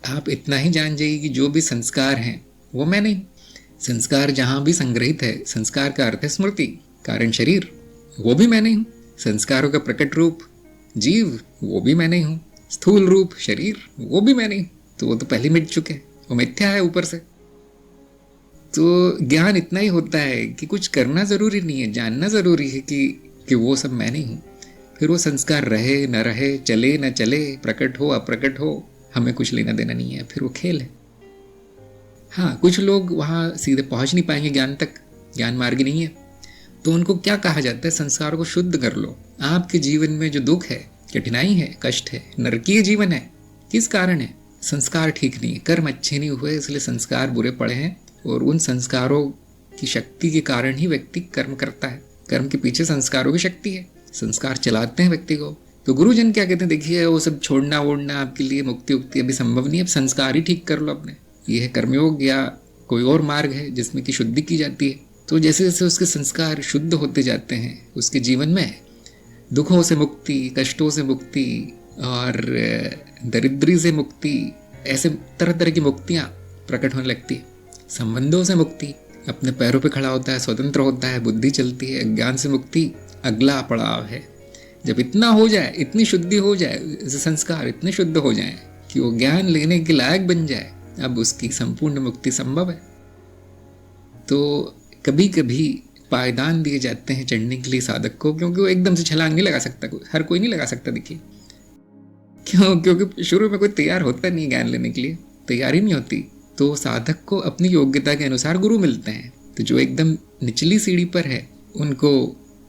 आप इतना ही जान जाइए कि जो भी संस्कार हैं वो मैं नहीं। संस्कार जहाँ भी संग्रहित है, संस्कार का अर्थ है स्मृति, कारण शरीर, वो भी मैं नहीं हूँ। संस्कारों का प्रकट रूप जीव, वो भी मैं नहीं हूँ। स्थूल रूप शरीर, वो भी मैं नहीं हूँ। तो वो तो पहले मिट चुके हैं, वो मिथ्या है ऊपर से। तो ज्ञान इतना ही होता है कि कुछ करना जरूरी नहीं है, जानना जरूरी है कि वो सब मैं नहीं हूँ। फिर वो संस्कार रहे न रहे, चले न चले, प्रकट हो अप्रकट हो, हमें कुछ लेना देना नहीं है, फिर वो खेल है। हाँ, कुछ लोग वहाँ सीधे पहुँच नहीं पाएंगे ज्ञान तक, ज्ञान मार्ग नहीं है, तो उनको क्या कहा जाता है, संस्कारों को शुद्ध कर लो। आपके जीवन में जो दुख है, कठिनाई है, कष्ट है, नरकीय जीवन है, किस कारण है? संस्कार ठीक नहीं है, कर्म अच्छे नहीं हुए, इसलिए संस्कार बुरे पड़े हैं। और उन संस्कारों की शक्ति के कारण ही व्यक्ति कर्म करता है। कर्म के पीछे संस्कारों की शक्ति है, संस्कार चलाते हैं व्यक्ति को। तो गुरुजन क्या कहते हैं, देखिए वो सब छोड़ना वोड़ना आपके लिए मुक्ति उक्ति अभी संभव नहीं है, अब संस्कार ही ठीक कर लो अपने। ये है कर्मयोग या कोई और मार्ग है जिसमें कि शुद्धि की जाती है। तो जैसे जैसे उसके संस्कार शुद्ध होते जाते हैं, उसके जीवन में दुखों से मुक्ति, कष्टों से मुक्ति और दरिद्री से मुक्ति, ऐसे तरह तरह की मुक्तियाँ प्रकट होने लगती है। संबंधों से मुक्ति, अपने पैरों पे खड़ा होता है, स्वतंत्र होता है, बुद्धि चलती है। अज्ञान से मुक्ति अगला पड़ाव है। जब इतना हो जाए, इतनी शुद्धि हो जाए, संस्कार इतने शुद्ध हो जाए कि वो ज्ञान लेने के लायक बन जाए, अब उसकी संपूर्ण मुक्ति संभव है। तो कभी कभी पायदान दिए जाते हैं चढ़ने के लिए साधक को, क्योंकि वो एकदम से छलांग नहीं लगा सकता, हर कोई नहीं लगा सकता। देखिए क्यों? क्योंकि शुरू में कोई तैयार होता नहीं ज्ञान लेने के लिए, तैयारी नहीं होती। तो साधक को अपनी योग्यता के अनुसार गुरु मिलते हैं। तो जो एकदम निचली सीढ़ी पर है उनको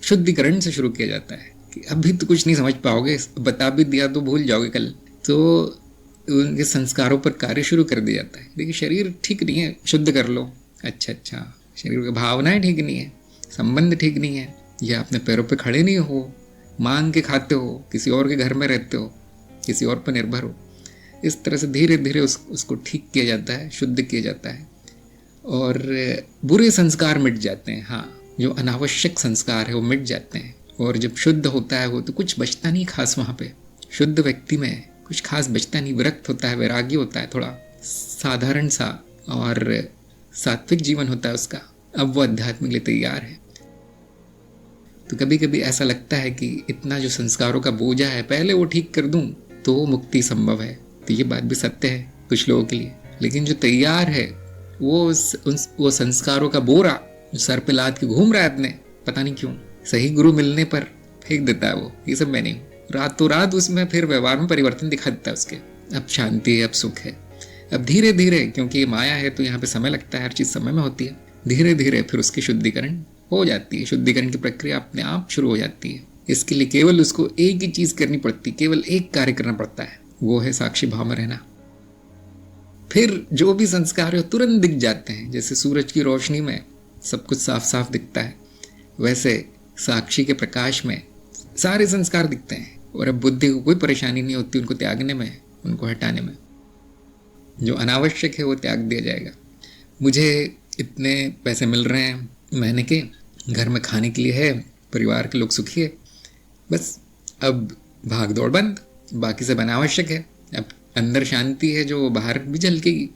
शुद्धिकरण से शुरू किया जाता है कि अभी तो कुछ नहीं समझ पाओगे, बता भी दिया तो भूल जाओगे कल। तो उनके संस्कारों पर कार्य शुरू कर दिया जाता है। देखिए शरीर ठीक नहीं है, शुद्ध कर लो। अच्छा, शरीर की भावनाएं ठीक नहीं है, संबंध ठीक नहीं है, या अपने पैरों पे खड़े नहीं हो, मांग के खाते हो, किसी और के घर में रहते हो, किसी और पर निर्भर हो। इस तरह से धीरे धीरे उसको ठीक किया जाता है, शुद्ध किया जाता है और बुरे संस्कार मिट जाते हैं। हाँ, जो अनावश्यक संस्कार है वो मिट जाते हैं। और जब शुद्ध होता है वो, तो कुछ बचता नहीं खास वहाँ पे। शुद्ध व्यक्ति में कुछ खास बचता नहीं, विरक्त होता है, वैरागी होता है, थोड़ा साधारण सा और सात्विक जीवन होता है उसका। अब वो अध्यात्म के लिए तैयार है। तो कभी कभी ऐसा लगता है कि इतना जो संस्कारों का बोझा है, पहले वो ठीक कर दूं तो मुक्ति संभव है। तो ये बात भी सत्य है कुछ लोगों के लिए। लेकिन जो तैयार है वो संस्कारों का बोरा सर पे लाद के घूम रहा है अपने, पता नहीं क्यों, सही गुरु मिलने पर फेंक देता है वो, ये सब मैं नहीं हूँ। रातों रात उसमें फिर व्यवहार में परिवर्तन दिखा देता है उसके। अब शांति है, अब सुख है। अब धीरे धीरे, क्योंकि ये माया है तो यहाँ पे समय लगता है, हर चीज समय में होती है, धीरे धीरे फिर उसकी शुद्धिकरण हो जाती है। शुद्धिकरण की प्रक्रिया अपने आप शुरू हो जाती है। इसके लिए केवल उसको एक ही चीज करनी पड़ती, केवल एक कार्य करना पड़ता है, वो है साक्षी भाव में रहना। फिर जो भी संस्कार है तुरंत दिख जाते हैं। जैसे सूरज की रोशनी में सब कुछ साफ साफ दिखता है, वैसे साक्षी के प्रकाश में सारे संस्कार दिखते हैं। और अब बुद्धि को कोई परेशानी नहीं होती उनको त्यागने में, उनको हटाने में। जो अनावश्यक है वो त्याग दिया जाएगा। मुझे इतने पैसे मिल रहे हैं महीने के, घर में खाने के लिए है, परिवार के लोग सुखी है, बस अब भाग दौड़ बंद, बाकी सब अनावश्यक है। अब अंदर शांति है जो बाहर भी झलकेगी।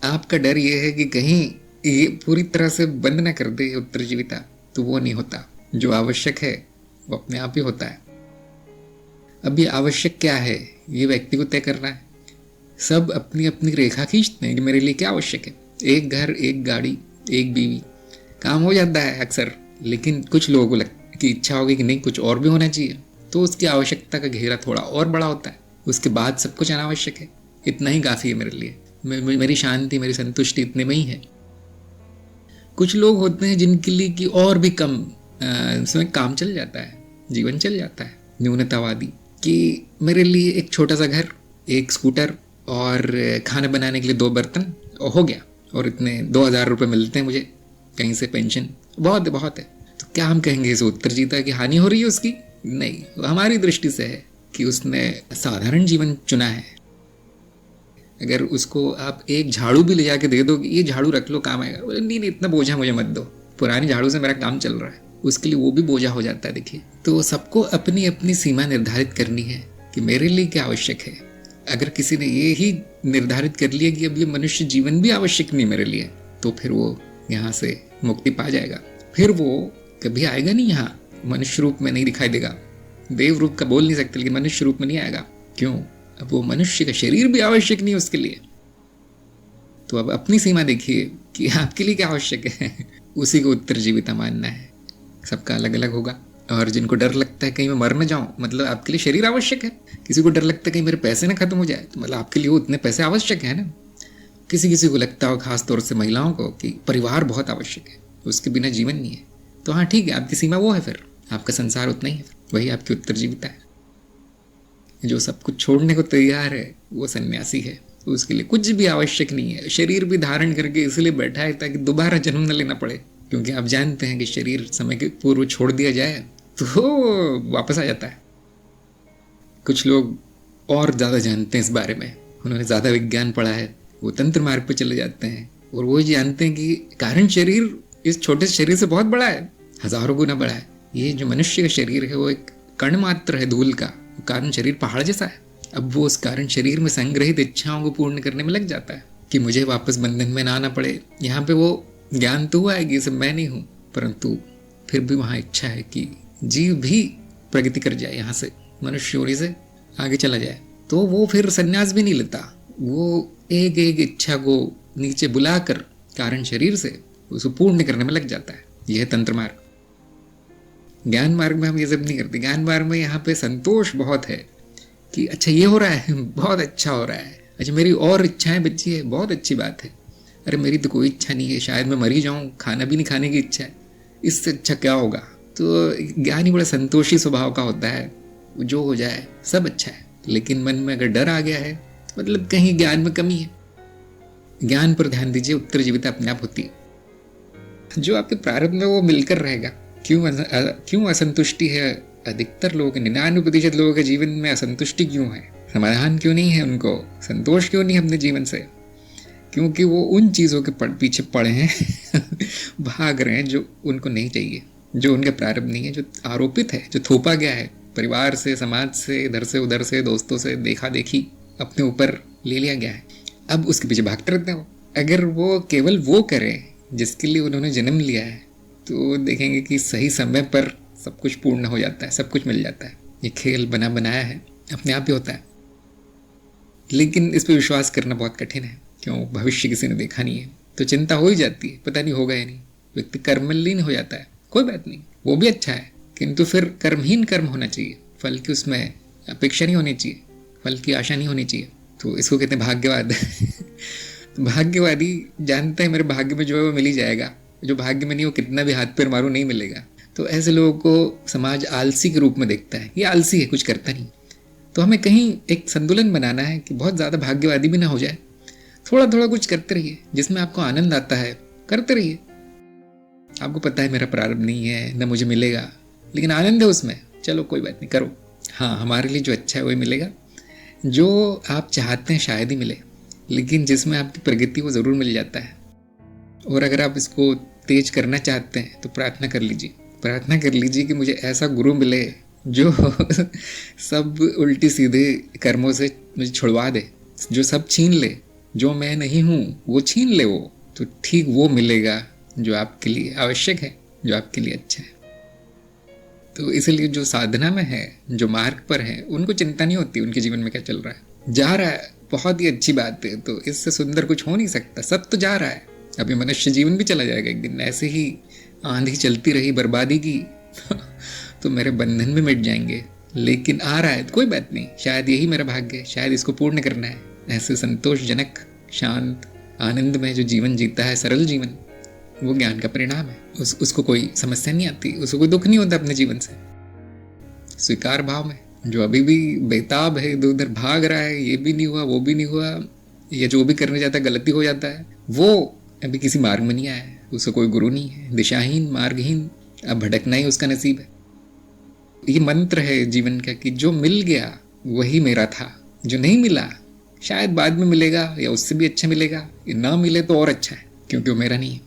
आपका डर ये है कि कहीं ये पूरी तरह से बंद ना कर दे उत्तरजीविता, तो वो नहीं होता। जो आवश्यक है वो अपने आप ही होता है। अब ये आवश्यक क्या है ये व्यक्ति को तय करना है। सब अपनी अपनी रेखा खींचते हैं कि मेरे लिए क्या आवश्यक है। एक घर, एक गाड़ी, एक बीवी, काम हो जाता है अक्सर। लेकिन कुछ लोगों को लगता कि इच्छा होगी कि नहीं कुछ और भी होना चाहिए, तो उसकी आवश्यकता का घेरा थोड़ा और बड़ा होता है। उसके बाद सब कुछ अनावश्यक है, इतना ही काफ़ी है मेरे लिए, मेरी शांति, मेरी संतुष्टि इतने में ही है। कुछ लोग होते हैं जिनके लिए कि और भी कम उसमें काम चल जाता है, जीवन चल जाता है, न्यूनतावादी, कि मेरे लिए एक छोटा सा घर, एक स्कूटर और खाना बनाने के लिए 2 बर्तन हो गया, और इतने 2000 रुपये मिलते हैं मुझे कहीं से पेंशन, बहुत है बहुत है। तो क्या हम कहेंगे इस उत्तरजीविता की हानि हो रही है उसकी? नहीं, हमारी दृष्टि से है कि उसने साधारण जीवन चुना है। अगर उसको आप एक झाड़ू भी ले जाके दे दो कि ये झाड़ू रख लो काम आएगा, नहीं नहीं इतना बोझा मुझे मत दो, पुरानी झाड़ू से मेरा काम चल रहा है, उसके लिए वो भी बोझा हो जाता है। देखिए, तो सबको अपनी अपनी सीमा निर्धारित करनी है कि मेरे लिए क्या आवश्यक है, अगर किसी ने ये ही निर्धारित कर लिया कि अब ये मनुष्य जीवन भी आवश्यक नहीं मेरे लिए, तो फिर वो यहाँ से मुक्ति पा जाएगा। फिर वो कभी आएगा नहीं, यहाँ मनुष्य रूप में नहीं दिखाई देगा। देव रूप का बोल नहीं सकते, लेकिन मनुष्य रूप में नहीं आएगा। क्यों? अब वो मनुष्य का शरीर भी आवश्यक नहीं उसके लिए। तो अब अपनी सीमा देखिए कि आपके लिए क्या आवश्यक है। उसी को उत्तरजीविता मानना है। सबका अलग अलग होगा। और जिनको डर लगता है कहीं मैं मर न जाऊं, मतलब आपके लिए शरीर आवश्यक है। किसी को डर लगता है कहीं मेरे पैसे ना खत्म हो जाए, तो मतलब आपके लिए वो उतने पैसे आवश्यक है ना। किसी किसी को लगता हो, खास तौर से महिलाओं को, कि परिवार बहुत आवश्यक है, उसके बिना जीवन नहीं है। तो हाँ ठीक है, आपकी सीमा वो है, फिर आपका संसार उतना ही है, वही आपकी उत्तरजीविता है। जो सब कुछ छोड़ने को तैयार है वो सन्यासी है। उसके लिए कुछ भी आवश्यक नहीं है। शरीर भी धारण करके इसलिए बैठा है ताकि दोबारा जन्म न लेना पड़े, क्योंकि आप जानते हैं कि शरीर समय के पूर्व छोड़ दिया जाए तो वापस आ जाता है। कुछ लोग और ज़्यादा जानते हैं इस बारे में, उन्होंने ज़्यादा विज्ञान पढ़ा है, वो तंत्र मार्ग पर चले जाते हैं और वो जानते हैं कि कारण शरीर इस छोटे शरीर से बहुत बड़ा है, हजारों गुना बड़ा है। ये जो मनुष्य का शरीर है वो एक कण मात्र है धूल का, कारण शरीर पहाड़ जैसा है। अब वो उस कारण शरीर में संग्रहित इच्छाओं को पूर्ण करने में लग जाता है कि मुझे वापस बंधन में ना आना पड़े। यहाँ पे वो ज्ञान तो हुआ है कि ये सब मैं नहीं हूँ, परंतु फिर भी वहाँ इच्छा है कि जीव भी प्रगति कर जाए, यहाँ से मनुष्य होने से आगे चला जाए। तो वो फिर संन्यास भी नहीं लेता, वो एक एक इच्छा को नीचे बुलाकर कारण शरीर से उसको पूर्ण करने में लग जाता है। यह है तंत्र मार्ग। ज्ञान मार्ग में हम ये सब नहीं करते। ज्ञान मार्ग में यहाँ पे संतोष बहुत है कि अच्छा ये हो रहा है, बहुत अच्छा हो रहा है, अच्छा मेरी और इच्छाएं बची है, बहुत अच्छी बात है। अरे मेरी तो कोई इच्छा नहीं है, शायद मैं मर ही जाऊँ, खाना भी नहीं खाने की इच्छा है, इससे अच्छा क्या होगा। तो ज्ञान ही बड़ा संतोषी स्वभाव का होता है, जो हो जाए सब अच्छा है। लेकिन मन में अगर डर आ गया है तो मतलब कहीं ज्ञान में कमी है। ज्ञान पर ध्यान दीजिए, उत्तरजीविता अपने आप होती है। जो आपके प्रारब्ध में वो मिलकर रहेगा। क्यों असंतुष्टि है अधिकतर लोगों के, 99% लोगों के जीवन में असंतुष्टि क्यों है? समाधान क्यों नहीं है उनको? संतोष क्यों नहीं अपने जीवन से? क्योंकि वो उन चीज़ों के पीछे पड़े हैं भाग रहे हैं जो उनको नहीं चाहिए, जो उनके प्रारब्ध नहीं है, जो आरोपित है, जो थोपा गया है परिवार से, समाज से, इधर से उधर से, दोस्तों से, देखा देखी अपने ऊपर ले लिया गया है। अब उसके पीछे भागते रहते हो। अगर वो केवल वो करें जिसके लिए उन्होंने जन्म लिया है, तो देखेंगे कि सही समय पर सब कुछ पूर्ण हो जाता है, सब कुछ मिल जाता है। ये खेल बना बनाया है, अपने आप ही होता है। लेकिन इस पर विश्वास करना बहुत कठिन है। क्यों? भविष्य किसी ने देखा नहीं है, तो चिंता हो ही जाती है, पता नहीं होगा या नहीं। व्यक्ति कर्मलीन हो जाता है, कोई बात नहीं, वो भी अच्छा है, किंतु फिर कर्महीन कर्म होना चाहिए। फल की उसमें अपेक्षा नहीं होनी चाहिए, फल की आशा नहीं होनी चाहिए। तो इसको कहते हैं भाग्यवाद। भाग्यवादी जानते हैं मेरे भाग्य में जो है वो मिल ही जाएगा, जो भाग्य में नहीं वो कितना भी हाथ पैर मारो नहीं मिलेगा। तो ऐसे लोगों को समाज आलसी के रूप में देखता है, ये आलसी है, कुछ करता नहीं। तो हमें कहीं एक संतुलन बनाना है कि बहुत ज़्यादा भाग्यवादी भी ना हो जाए, थोड़ा थोड़ा कुछ करते रहिए, जिसमें आपको आनंद आता है करते रहिए। आपको पता है मेरा प्रारब्ध नहीं है, न मुझे मिलेगा, लेकिन आनंद है उसमें, चलो कोई बात नहीं, करो। हाँ, हमारे लिए जो अच्छा है वही मिलेगा, जो आप चाहते हैं शायद ही मिले, लेकिन जिसमें आपकी प्रगति वो ज़रूर मिल जाता है। और अगर आप इसको तेज करना चाहते हैं तो प्रार्थना कर लीजिए, प्रार्थना कर लीजिए कि मुझे ऐसा गुरु मिले जो सब उल्टी सीधे कर्मों से मुझे छुड़वा दे, जो सब छीन ले, जो मैं नहीं हूँ वो छीन ले। वो तो ठीक वो मिलेगा जो आपके लिए आवश्यक है, जो आपके लिए अच्छा है। तो इसलिए जो साधना में है, जो मार्ग पर है, उनको चिंता नहीं होती उनके जीवन में क्या चल रहा है। जा रहा है, बहुत ही अच्छी बात है, तो इससे सुंदर कुछ हो नहीं सकता। सब तो जा रहा है, अभी मनुष्य जीवन भी चला जाएगा एक दिन। ऐसे ही आंधी चलती रही बर्बादी की तो मेरे बंधन भी मिट जाएंगे, लेकिन आ रहा है तो कोई बात नहीं, शायद यही मेरा भाग्य है, शायद इसको पूर्ण करना है। ऐसे संतोषजनक, शांत, आनंद में जो जीवन जीता है, सरल जीवन, वो ज्ञान का परिणाम है। उसको कोई समस्या नहीं आती, उसको कोई दुख नहीं होता अपने जीवन से। स्वीकार भाव में जो अभी भी बेताब है, इधर उधर भाग रहा है, ये भी नहीं हुआ, वो भी नहीं हुआ, या जो भी करने जाता है गलती हो जाता है, वो अभी किसी मार्ग में नहीं आया है, उसका कोई गुरु नहीं है, दिशाहीन, मार्गहीन, अब भटकना ही उसका नसीब है। ये मंत्र है जीवन का कि जो मिल गया वही मेरा था, जो नहीं मिला शायद बाद में मिलेगा या उससे भी अच्छा मिलेगा, ना मिले तो और अच्छा है, क्योंकि वो मेरा नहीं है।